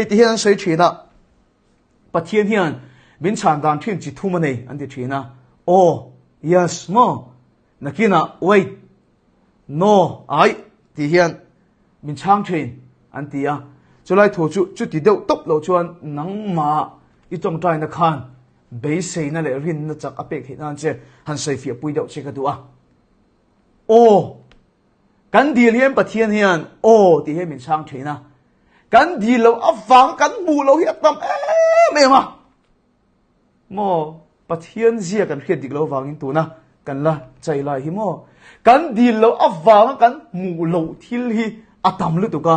thì hiện sấy chuyện à bắt thiên hiện mình chán đàn thiên chỉ thu mà này anh thì chuyện à oh yes mo na kia na wait no ai thì hiện mình chang chuyện anh thì à cho lại thổ chút thì đâu tốc lâu chuan nắng mà ít trong trai nó khan bế xây nó lại rin nó chắc áp hiện anh chứ hắn xây phía bùi đậu chơi cái đồ à ohกันดีเลี้ยงประเทศเฮียนโอ้ที่ให้มันช่างเถนะกันดีเราอับฟังกันหมู่เราเฮียตำไม่มาโมประเทศเสียกันเฮียดิกเราฟังอินตัวนะกันละใจลายฮิโมกันดีเราอับฟังกันหมู่เราที่ลีอัตมลุตุกะ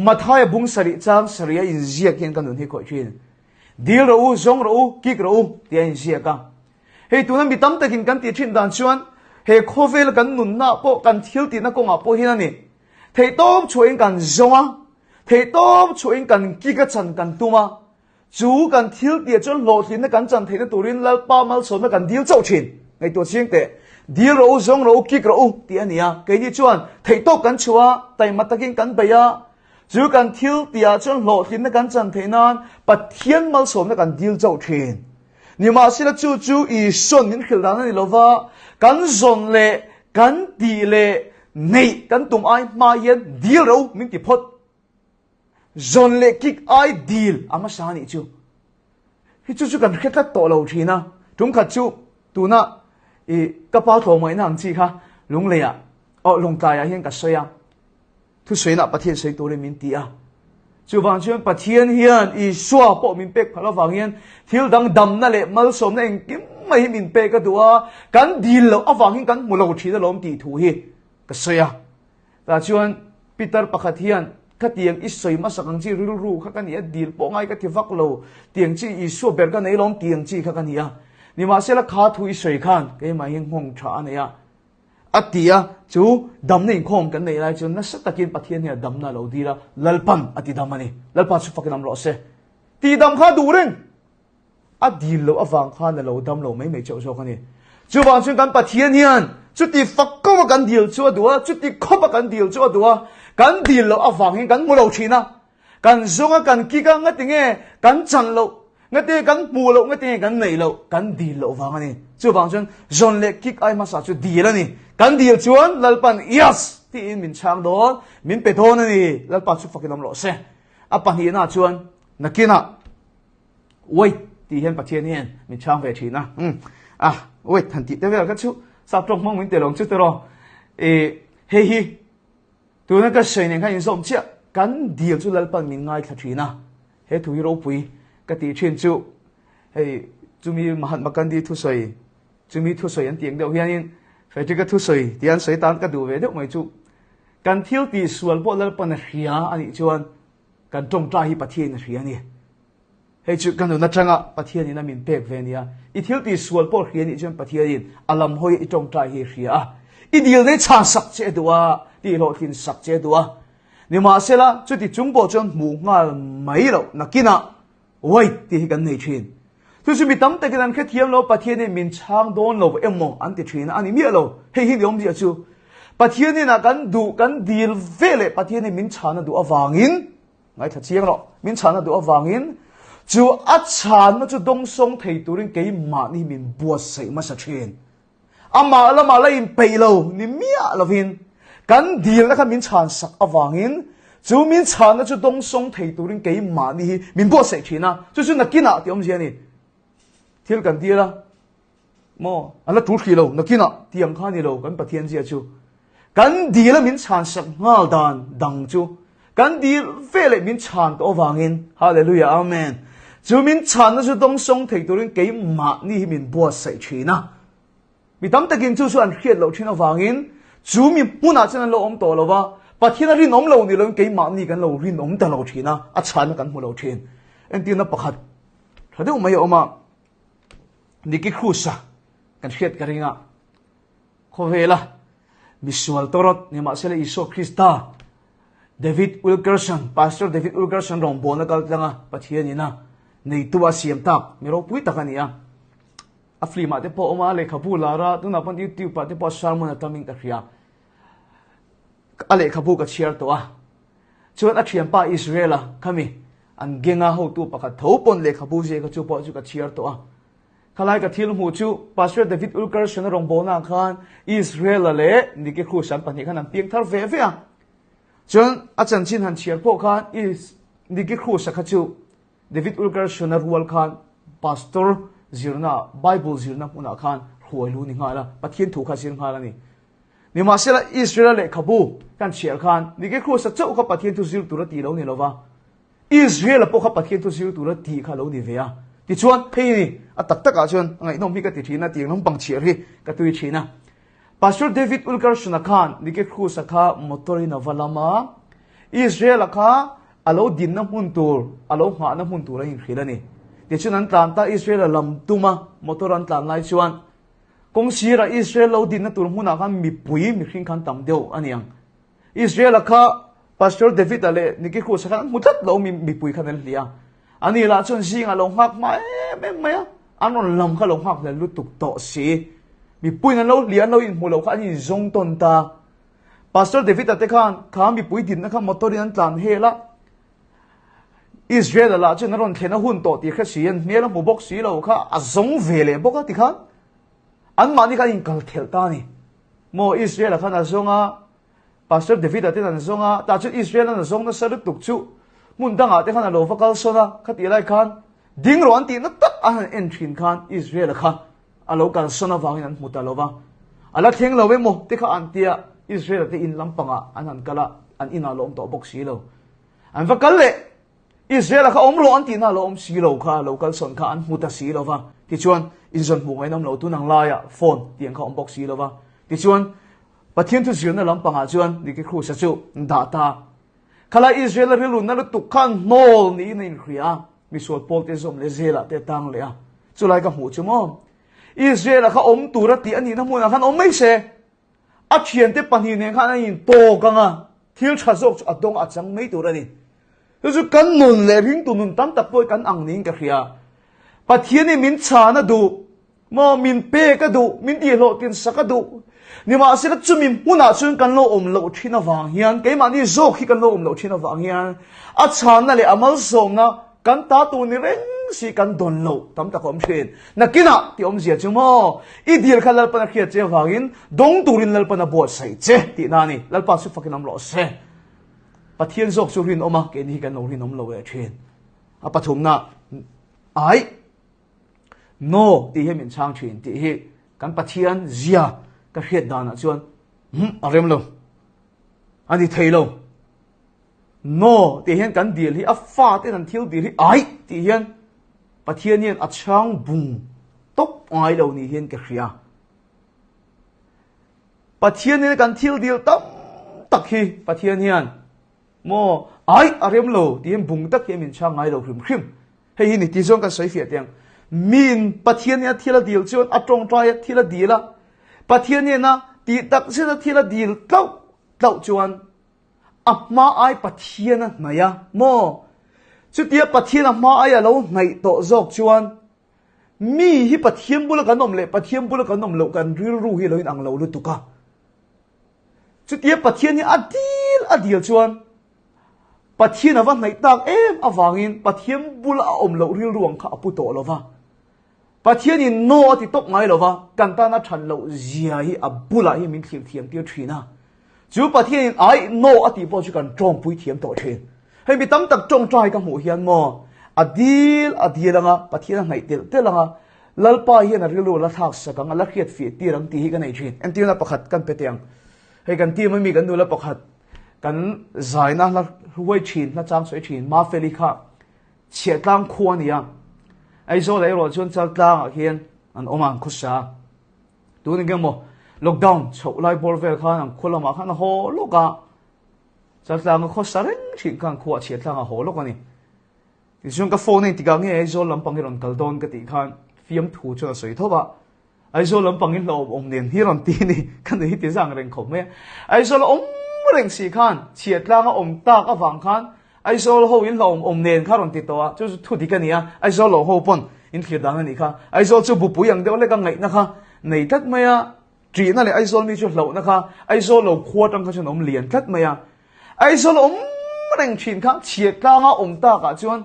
มาท้ายบุ้งสริจางสริยอินเสียกันกันนุ่นที่คอยเชียนดีเราจงเรากิกเราที่อินเสียกันเฮ้ยตัวนั้นมีตั้มตะกินกันที่ชินดานชวนเฮโคเวลกันนุนน่ะพวกกันทิลตีน่ะก็มาพวกที่นั่นนี่เทต้มช่วยกันจงอ่ะเทต้มช่วยกันกิกจันกันตัวมาจูกันทิลตีจนโหลดลินน่ะกันจันเทน่ะตัวรินแล้วป้ามาสอนน่ะกันดีลเจ้าชินในตัวเชียงเตะดีลเราจงเรากิกเราที่อันนี้อ่ะแกนี่ชวนเทต้มกันชัวแต่มาตะกินกันไปอ่ะจูกันทิลตีจนโหลดลินน่ะกันจันเทนั้นปัดเทียนมาสอนน่ะกันดีลเจ้าชินนี่มาสิละจู่อีส่วนนี้คือร้านนี่เราว่ากันจนเล่กันดีเล่นี่กันตุ่มไอมาเย็นดีเรามิติพดจนเล่กิกไอดีลอามาสานี่จู่ที่จู่กันแค่ตัดตัวเราทีนะจุ่มขัดจู่ตัวน่ะอีกระเป๋าทองไม่นั่งจีค่ะลุงเลยอ่ะลุงกายอ่ะเห็นกับสวยอ่ะทุกสวยน่ะประเทศสวยตัวเลยมิติอ่ะจู่บางช่วงประเทศเฮียนอีชัวปอมินเป็กพลังฟังเฮียนที่ดังดำนั่นแหละมาสมนั่นเองไม่มินเปก็ตัวกันดีแล้วอาฟังเห็นกันมุลเราทีละล้มตีถูฮีก็เสียแต่ชวนปีเตอร์ปะขัดเฮียนขัดเตียงอิสวยมาสักครั้งที่รู้ขัดกันเนี่ยดีลปองไงก็ที่ฟักเราเตียงที่อิสัวเบิร์กันในล้มเตียงที่ขัดกันเนี่ยนี่มาเสียละขาทุอิสวยขันก็ยังมาเห็นห้องชาเนี่ยอัตติยะจู่ดำนี่คงกันในไรจู่นักตะกินประเทศเนี่ยดำน่ะเราดีละลัลปันอัตติดำมันนี่ลัลปันสุฟักนำรอเสตีดำข้าดูเร่งอดีเราอฟังข้าเนี่ยเราดำเราไม่เจ้าโชกันนี่จู่บางช่วงกันประเทศเนี่ยจุดที่ฟักก็มากันดีลชัวตัวจุดที่คบมากันดีลชัวตัวกันดีเราอฟังเห็นกันมุเราชีนะกันจงกันกิกันงัดยังไงกันจันเรางัดกันปูเรางัดยังกันไหนเรากันดีเราฟังนี่จู่บางช่วงจนเล็กกิกไอมาสักจุดดีแล้วนี่กันดีลชวนลัลปันyesที่อินมินช่างโดนมินเปโทนนี่ลัลปันสุฟักนำรอเสอปันฮีน่าชวนนักกินะเว้ยที่เห็นประเทศนี้มีช่างเวทีนะเว้ยทันทีแต่เวลาก็ชุสับตรงมองมินเตลงชุดตลอดเฮ้ยตัวนั้นก็เสียงกันยังสมเชื่อกันเดียวชุดลัลปันมีง่ายทันทีนะเฮ้ยถูกเราปุยก็ตีเช่นชุเฮ้ยจุมีมหันต์มากันดีทุสวยจุมีทุสวยอันเตียงเดียวเฮียนไฟที่ก็ทุสวยที่อันสวยตานก็ดูเวเดียวไม่ชุกันเที่ยวตีส่วนพวกลัลปันเฮียอันนี้ชวนกันตรงใจประเทศเฮียนี่เฮ้ยจุกันดูนัดจังอ่ะประเทศนี้น่ามีเป๊กเวเนียอีเที่ยวตีส่วนพวกเฮียนี่จนประเทศนี้อารมณ์ห้อยอีตรงใจเฮียอีเดียวในชาสักเจดัวที่เราทิ้งสักเจดัวนี่มาเสร็จละจุดที่จุ่มโบจนหมู่งาไม่เรานักกินะไว้ที่กันในชินทุกสิ่งมีตั้มแต่กันแค่เทียมเราประเทศนี้มีช่างโดนเราเอ็มโมอันที่ชินอันนี้มีเราเฮ้ยยอมดีจูประเทศนี้นะกันดูกันดีลเวลประเทศนี้มีชานะดูอวังอินไงถ้าเชียงเรามีชานะดูอวังอินจู่อัจฉริยะจู่ดงสงที่ตัวริงเกี่ยมานี่มีบัวใส่มาสักเช่นอามาละมาละอินไปเรานี่มีอะไรวินกันดีแล้วก็มีชานสักอวังอินจู่มีชานจู่ดงสงที่ตัวริงเกี่ยมานี่มีบัวใส่เช่นนะจู่นักกินอ่ะที่อมเชียนี่เที่ยวกันดีละโมอะไรทุกทีเรานักกินอ่ะที่ยังข้านี่เรากันประเทศเสียจู่กันดีแล้วมีชานสักงาดานดังจู่กันดีเวลมีชานตัวอวังอินฮาเลลูยาอาเมนจู่มีชานจู่ดงสงที่ตัวริงเกี่ยมานี่มีบัวใส่เช่นนะมีตั้มตะกินจู่ส่วนเขียนเราชินอวังอินจู่มีปุ่นอาจารย์เราอมตัวเราว่าประเทศนั้นรินอมเรานี่เราเกี่ยมานี่กันเรารินอมแต่เราชินนะอาจารย์กันหัวเราชินเอ็นตีนับประคัดถ้าเดี๋ยวไม่เอามานี่กี่ครูสะกันเขียนกันยังอ่ะขอเวลามิสวลตรอดนี่มาเสลอิโซคริสตาเดวิดอุลเกอร์สันพาสเตอร์เดวิดอุลเกอร์สันรองบอลนักการจังอ่ะประเทศนี้นะในตัวเสียมตักมีเราพูดตะกันนี่อ่ะอัฟลีมาเตปอมาเลขบูลาระตุนับวันยูทูบปะเตปอชาร์มนัตมิงตะเคียอะไรขบูกับเชียร์ตัวชวนอัจฉริยะป้าอิสราเอลขมิ an genga ho tu pakhat tho pon le khabu je ka chu po chu ka chiar to a khalai ka thil mu chu Pastor David Ulker shona rong bona khan Israel le niki khu san pani khan an piang thar ve ve a chon achan chin han chiar po khan is niki khu sakha chu David Ulker shona rual khan pastor zirna Bible zirna puna khan huai lu ni ngala pathian thu kha sin ngala ni ma sela Israel le khabu kan chiar khan niki khu sa chau kha pathian thu zir tura ti lo ni lova Israel po kha pathian thu zir tura ti kha lo ni ve a ti chuan hei ni a tak tak a chuan ngai nom hi ka ti thina tiang nom pang chiar hi ka tui thina Pastor David Ulker shona khan niki khu sa kha motori na valama Israel kha alo din na hun tur alo ha na hun tur in khilani ti chuan an tlan ta Israel lam tuma motor an tlan lai chuan kong sira Israel lo din na tur huna khan mi pui mi hring khan tam deu aniang Israel kha Pastor David ale niki khu sa khan mutat lo mi pui khan lia ani la chon singa lo hak ma me anon lam kha lo hak le lu tuk to si mi pui na lo lian lo in mulo kha ni zong ton ta Pastor David ate khan kha mi pui din na kha motor an tlan he la Israel la chon ron thena hun to ti kha sian mel mu bok si lo kha a zong vele boka ti khan an mani kha in kal thel ta ni mo Israel kha na zonga Pastor David ate na zonga ta chu Israel na zong na saru tuk chu mun danga te khan lo vakal sona khati lai khan ding ron ti na tak an entrin khan Israel kha alo kal sona wangin an muta lova ala theng lo we mo te kha an tia Israel te in lampanga an kala an ina lom to bok si lo an vakal le Israel kha om lo an ti na lo om si lo kha lo kal son kha an muta si lova ti chuan in zon mu ngai nam lo tu nang la ya phone tiang kha om bok si lova ti chuan pathian thu zir na lampanga chuan niki khu sa chu data khala Israel rilu na lu tukhan nol ni in khria misol polte zom le zela te tang le a chulai ka hu chumo Israel kha om tura ti ani na mun khan om mai se a thian te pani ne khan in to kanga thil tha zok adong a chang mai tura ni chu kan nun le ring tu nun tam tak poi kan ang ning ka khria pathian ni min cha na du mo min pe ka du min ti lo tin sa ka du ni ma se chu min huna chun kan lo om lo thina wang hian ke ma ni zo khi kan lo om lo thina wang hian a chan na le amal som na kan ta tu ni reng si kan don lo tam ta kom thin na kina ti om zia chumo I dir khalal pa na khia che wangin dong turin lal pa na bo sai che ti na ni lal pa su fakin am lo se pathian zok chu rin oma ke ni kan lo rin om lo we thin a pathum na ai no ti he min chang thin ti he kan pathian zia ka hiet dana chuan arem lo ani theilo no ti hian kan dil hi a fa te an thil dil hi ai ti hian pathian hian a chang bung top ai lo ni hian ka khria pathian hian kan thil dil tam tak hi pathian hian mo ai arem lo ti hian bung tak hi min chang ai lo hrim hei hi ni ti zong ka soi fiat yang min pathian hian thila dil chuan a tong trai thila dila pathian ne na ti tak se na thila dil tlau chuan ma ai pathian na maya mo chu tia pathian ma ai lo ngai to zok chuan mi hi pathian bul kan nom le pathian bul kan nom lo kan ril ru hi loin ang lo lu tuka chu tia pathian ni adil chuan pathian awa ngai tak em awangin pathian bul a om lo ril ruang kha apu to lova pathian in no ti top ngai lova kan ta na than lo zia hi abula hi min thim thiam tir thina chu pathian in ai no ati po chu kan tong pui thiam to thin hei mi tam tak tong trai ka mu hian mo adil anga pathian ngai tel anga lalpa hian a rilu la thak sakang la khiat fi tirang ti hi kan ei thin en tina pakhat kan petiang hei kan ti mi kan nu la pakhat kan zaina la huai thin na chang soi thin ma feli kha chiatlang khuania ai zo lai ro chun chal tlang a hian an omang khusa tu ni gemo lockdown chho lai bor vel khan an khulama khan ho loka chal tlang kho sareng thin kan khuwa chiat tlang a ho lok ani ti chung ka phone ni tiga nge ai zo lampang ron kaldon ka ti khan fiam thu chu soi thoba ai zo lampang in lo om nen hi ron ti ni kan hi ti jang reng khom me ai zo om reng si khan chiat tlang a om ta ka wang khan ai zo ho in lo om nen kha ron ti to a chu thu ti ka ni a ai zo lo ho pon in khir dang ani kha ai zo chu bu pu yang deu le ka ngai na kha nei tak maya tri na le ai zo mi chu lo na kha ai zo lo khua tang kha chu nom lian tlat maya ai zo lo rèn chín khác chiết ca ngã ta cả chuan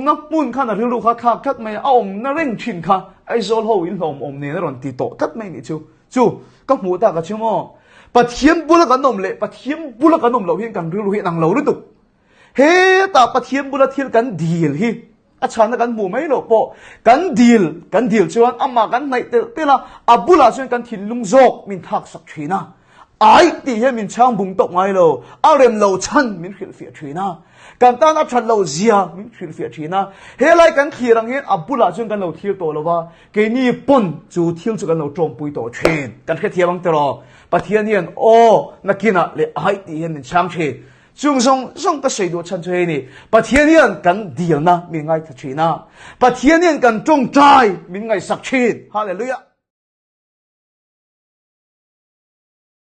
nó bún khăn là riu lu khát khát mày nó rèn chín khác ai rồi hậu in hồng này nó còn tì tổ cắt mày này chú các mũ ta cả chú mò bát hiếm bula cái nôm lệ bát hiếm bula cái nôm lâu hiện càng riu lu hiện năng lâu liên tục he ta bát hiếm bula thiên càng deal hi chánกันหมู่ไม่หรอกปอกันดีลชวนอามากันไหนเตล่าอับบุลาชวนกันถิ่นลุงโจกมินทักสักทีนะไอ้ตีเฮมินช่างบุงตกไงโลอาเรมโลชันมินขิลเฟียทีนะกันตานับชันโลเซียมินขิลเฟียทีนะเฮไลกันขี่รังเฮอับบุลาชวนกันโลเที่ยวโตแล้วว่าเกนี่ปนจูเที่ยวชวนกันโลจมปุยโตเชนกันแค่เที่ยวบังตลอดปะเทียนเนียนโอนักกินอะเลยไอ้ตีเฮมินช่างเชน中送个水多趁吹呢，把天天跟地人呐，民爱出去呐，把天天跟种栽，民爱实践，哈利路亚。